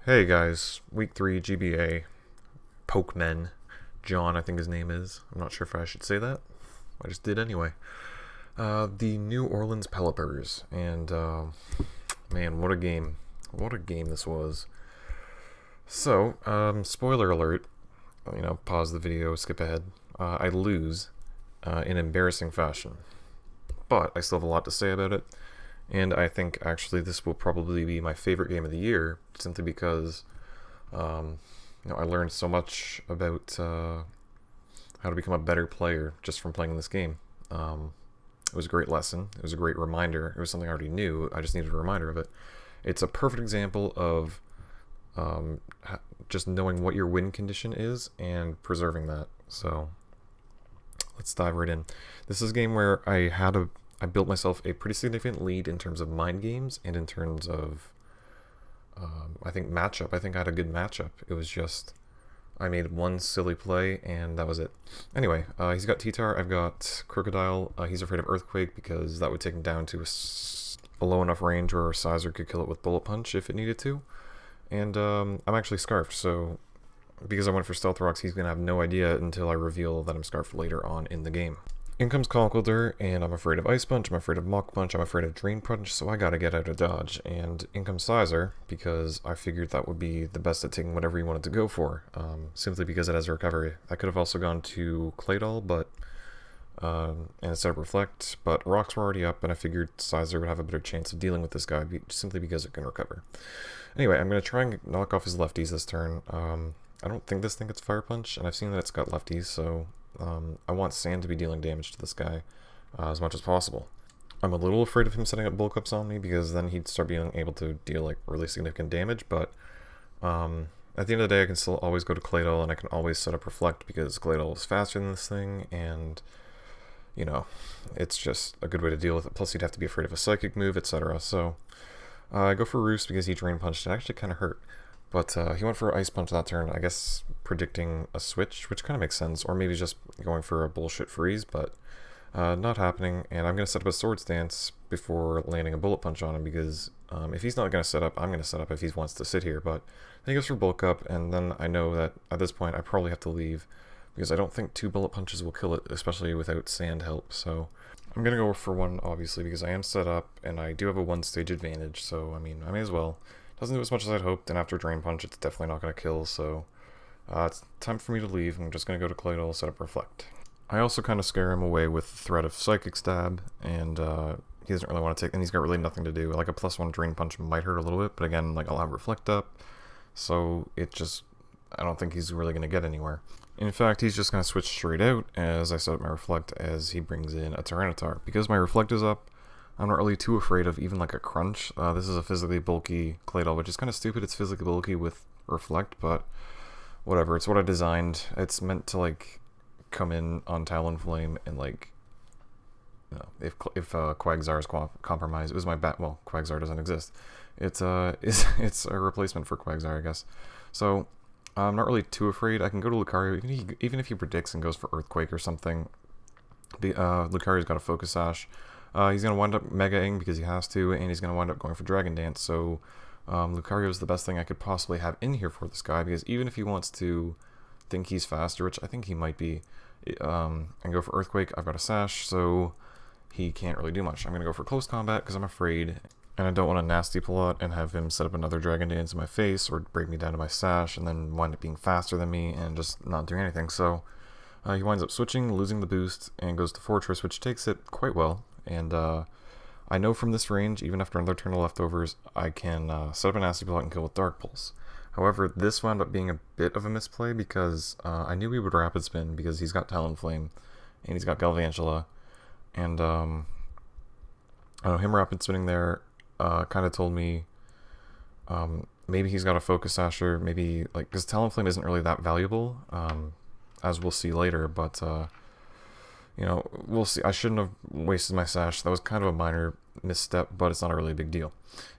Hey guys, week 3 GBA, Pokemen, John I think his name is. I'm not sure if I should say that. I just did anyway. The New Orleans Pelippers, and man, what a game. What a game this was. So, spoiler alert, pause the video, skip ahead. I lose in embarrassing fashion, but I still have a lot to say about it. And I think actually this will probably be my favorite game of the year, simply because I learned so much about how to become a better player just from playing this game. It was a great lesson. It was a great reminder. It was something I already knew. I just needed a reminder of it. It's a perfect example of just knowing what your win condition is and preserving that. So let's dive right in. This is a game where I built myself a pretty significant lead in terms of mind games and in terms of I think matchup. I think I had a good matchup. It was just I made one silly play and that was it. Anyway, he's got T-Tar. I've got Crocodile. He's afraid of Earthquake because that would take him down to a low enough range where Sizer could kill it with Bullet Punch if it needed to. And I'm actually Scarfed, so because I went for Stealth Rocks, he's going to have no idea until I reveal that I'm Scarfed later on in the game. In comes Conkeldurr, and I'm afraid of Ice Punch, I'm afraid of Mach Punch, I'm afraid of Drain Punch, so I gotta get out of dodge. And in comes Sizer, because I figured that would be the best at taking whatever you wanted to go for, simply because it has a recovery. I could have also gone to Claydol, but and instead of Reflect, but Rocks were already up, and I figured Sizer would have a better chance of dealing with this guy, simply because it can recover. Anyway, I'm going to try and knock off his lefties this turn. I don't think this thing gets Fire Punch, and I've seen that it's got lefties, so I want Sand to be dealing damage to this guy as much as possible. I'm a little afraid of him setting up Bulk Ups on me, because then he'd start being able to deal like really significant damage, but at the end of the day I can still always go to Claydol, and I can always set up Reflect, because Claydol is faster than this thing, and it's just a good way to deal with it. Plus he'd have to be afraid of a Psychic move, etc. So I go for Roost because he Drain Punched. It actually kind of hurt. But he went for Ice Punch that turn, I guess predicting a switch, which kind of makes sense. Or maybe just going for a bullshit freeze, but not happening. And I'm going to set up a Swords Dance before landing a Bullet Punch on him, because if he's not going to set up, I'm going to set up if he wants to sit here. But then he goes for Bulk Up, and then I know that at this point I probably have to leave, because I don't think 2 Bullet Punches will kill it, especially without Sand help. So I'm going to go for 1, obviously, because I am set up, and I do have a 1-stage advantage, so I mean, I may as well. Doesn't do as much as I'd hoped, and after Drain Punch, it's definitely not going to kill, so it's time for me to leave. I'm just going to go to Claydol, set up Reflect. I also kind of scare him away with the threat of Psychic Stab, and he doesn't really want to take, and he's got really nothing to do. Like a +1 Drain Punch might hurt a little bit, but again, like I'll have Reflect up, so I don't think he's really going to get anywhere. In fact, he's just going to switch straight out as I set up my Reflect as he brings in a Tyranitar. Because my Reflect is up, I'm not really too afraid of even like a Crunch. This is a physically bulky Claydol, which is kind of stupid. It's physically bulky with Reflect, but whatever. It's what I designed. It's meant to like come in on Talonflame and like, if Quagsire is compromised. It was my bat. Well, Quagsire doesn't exist. It's it's a replacement for Quagsire, I guess. So I'm not really too afraid. I can go to Lucario, even if he predicts and goes for Earthquake or something. Lucario's got a Focus Sash. He's going to wind up Mega-ing because he has to, and he's going to wind up going for Dragon Dance, so Lucario is the best thing I could possibly have in here for this guy, because even if he wants to think he's faster, which I think he might be, and go for Earthquake, I've got a Sash, so he can't really do much. I'm going to go for Close Combat because I'm afraid, and I don't want to Nasty Plot and have him set up another Dragon Dance in my face, or break me down to my Sash, and then wind up being faster than me and just not doing anything, so he winds up switching, losing the boost, and goes to Fortress, which takes it quite well. And I know from this range, even after another turn of leftovers, I can set up a Nasty Plot and kill with Dark Pulse. However, this wound up being a bit of a misplay because I knew he would Rapid Spin because he's got Talonflame and he's got Galvantula. And I don't know, him Rapid Spinning there kind of told me maybe he's got a Focus Sasher, maybe like, because Talonflame isn't really that valuable, as we'll see later, but we'll see. I shouldn't have wasted my Sash. That was kind of a minor misstep, but it's not a really big deal.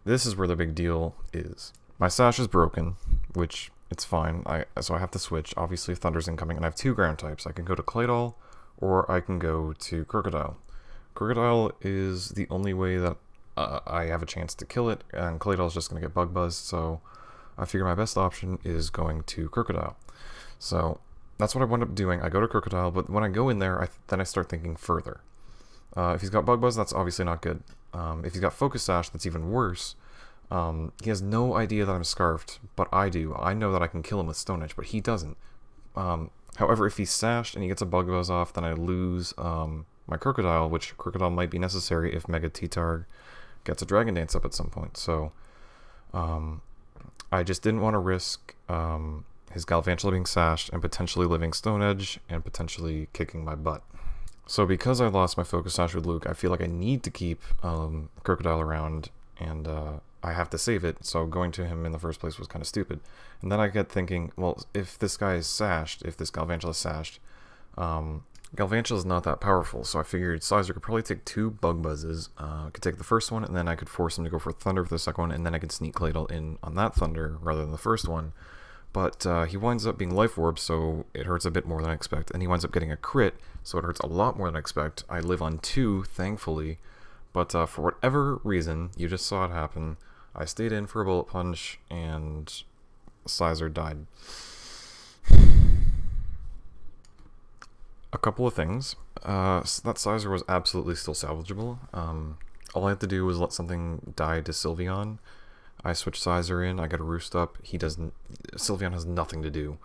This is where the big deal is. My Sash is broken, which it's fine. So I have to switch. Obviously, Thunder's incoming, and I have 2 ground types. I can go to Claydol, or I can go to Crocodile. Crocodile is the only way that I have a chance to kill it, and Claydol is just going to get Bug Buzzed, so I figure my best option is going to Crocodile. So that's what I wound up doing. I go to Crocodile, but when I go in there, then I start thinking further. If he's got Bug Buzz, that's obviously not good. If he's got Focus Sash, that's even worse. He has no idea that I'm Scarfed, but I do. I know that I can kill him with Stone Edge, but he doesn't. However, if he's Sashed and he gets a Bug Buzz off, then I lose my Crocodile, which Crocodile might be necessary if Mega T-Tar gets a Dragon Dance up at some point. So I just didn't want to risk his Galvantula being Sashed and potentially living Stone Edge and potentially kicking my butt. So because I lost my Focus Sash with Luke, I feel like I need to keep Crocodile around, and I have to save it, so going to him in the first place was kind of stupid. And then I get thinking, well, if this guy is Sashed, if this Galvantula is Sashed, Galvantula is not that powerful, so I figured Sizer could probably take 2 Bug Buzzes. I could take the first one, and then I could force him to go for Thunder for the second one, and then I could sneak Claydol in on that Thunder rather than the first one. But he winds up being Life Orb, so it hurts a bit more than I expect, and he winds up getting a crit, so it hurts a lot more than I expect. I live on 2, thankfully, but for whatever reason, you just saw it happen, I stayed in for a Bullet Punch, and Sizer died. A couple of things. That Sizer was absolutely still salvageable. All I had to do was let something die to Sylveon. I switch Sizer in, I get a Roost up. Sylveon has nothing to do.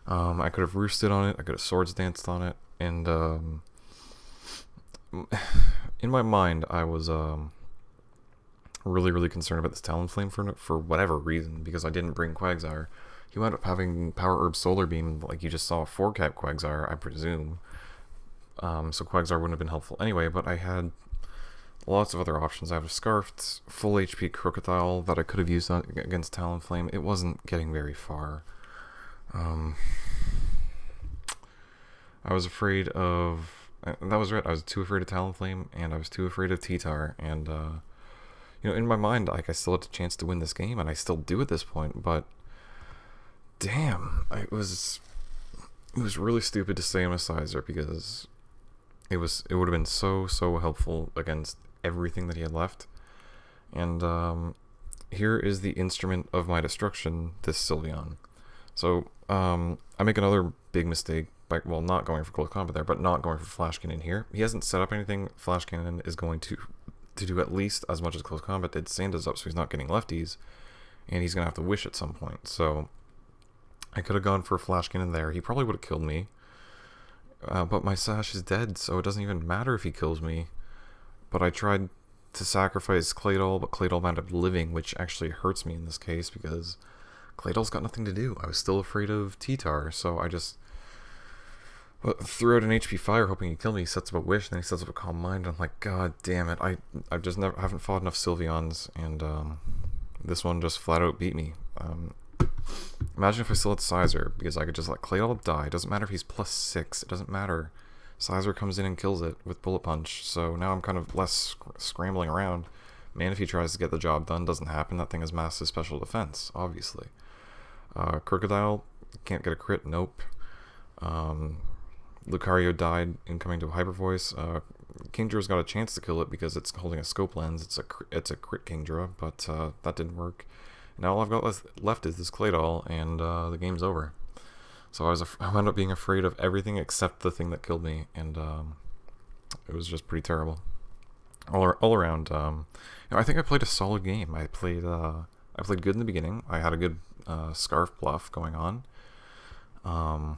I could have Roosted on it, I could have Swords Danced on it, and in my mind, I was really, really concerned about this Talonflame for whatever reason, because I didn't bring Quagsire. He wound up having Power Herb Solar Beam, like you just saw, 4-cap Quagsire, I presume. So Quagsire wouldn't have been helpful anyway, but I had lots of other options. I have a Scarfed, full HP Crocodile that I could have used against Talonflame. It wasn't getting very far. I was afraid of... That was right, I was too afraid of Talonflame, and I was too afraid of T-Tar, and, in my mind, like, I still had a chance to win this game, and I still do at this point, but... Damn, it was really stupid to stay on a Sizer, because it would have been so helpful against everything that he had left. And here is the instrument of my destruction, this Sylveon. So I make another big mistake by, well, not going for close combat there, but not going for Flash Cannon here. He hasn't set up anything. Flash Cannon is going to do at least as much as close combat did. Sanda's up, so he's not getting lefties, and he's gonna have to wish at some point. So I could have gone for a Flash Cannon there. He probably would have killed me. But my Sash is dead, so it doesn't even matter if he kills me. But I tried to sacrifice Claydol, but Claydol wound up living, which actually hurts me in this case, because Claydol's got nothing to do. I was still afraid of T-Tar, so I just threw out an HP Fire hoping he'd kill me. He sets up a Wish, and then he sets up a Calm Mind. I'm like, God damn it, I just haven't fought enough Sylveons, and this one just flat out beat me. Imagine if I still had Sizer, because I could just let Claydol die. It doesn't matter if he's +6, it doesn't matter. Sizer comes in and kills it with Bullet Punch, so now I'm kind of less scrambling around. Manaphy tries to get the job done, doesn't happen. That thing has massive special defense, obviously. Crocodile, can't get a crit, nope. Lucario died incoming to Hyper Voice. Kingdra's got a chance to kill it because it's holding a Scope Lens. It's a crit Kingdra, but that didn't work. Now all I've got left is this Claydol, and the game's over. So I wound up being afraid of everything except the thing that killed me, and it was just pretty terrible. All around, I think I played a solid game. I played good in the beginning. I had a good Scarf bluff going on. I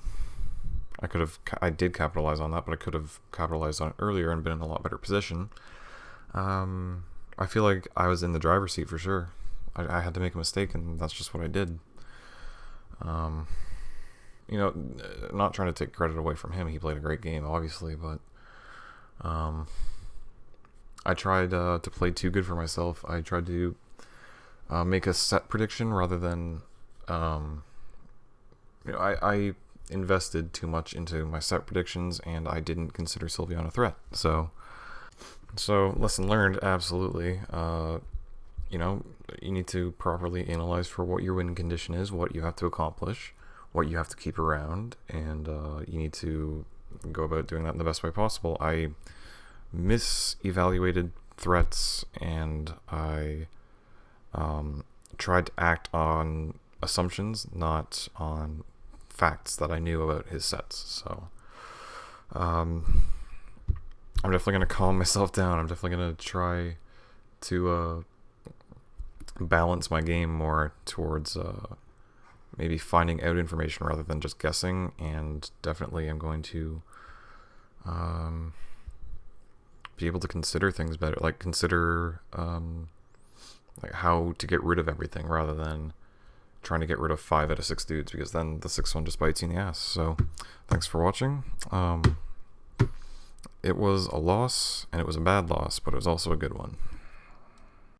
did capitalize on that, but I could have capitalized on it earlier and been in a lot better position. I feel like I was in the driver's seat for sure. I had to make a mistake, and that's just what I did. Not trying to take credit away from him. He played a great game, obviously, but I tried to play too good for myself. I tried to make a set prediction rather than, I invested too much into my set predictions, and I didn't consider Sylveon a threat. So lesson learned, absolutely. You need to properly analyze for what your win condition is, what you have to accomplish, what you have to keep around, and you need to go about doing that in the best way possible. I misevaluated threats, and I tried to act on assumptions, not on facts that I knew about his sets. So I'm definitely going to calm myself down. I'm definitely going to try to balance my game more towards maybe finding out information rather than just guessing. And definitely I'm going to be able to consider things better, like consider like how to get rid of everything rather than trying to get rid of 5 out of 6 dudes, because then the 6th one just bites you in the ass. So thanks for watching. It was a loss, and it was a bad loss, but it was also a good one.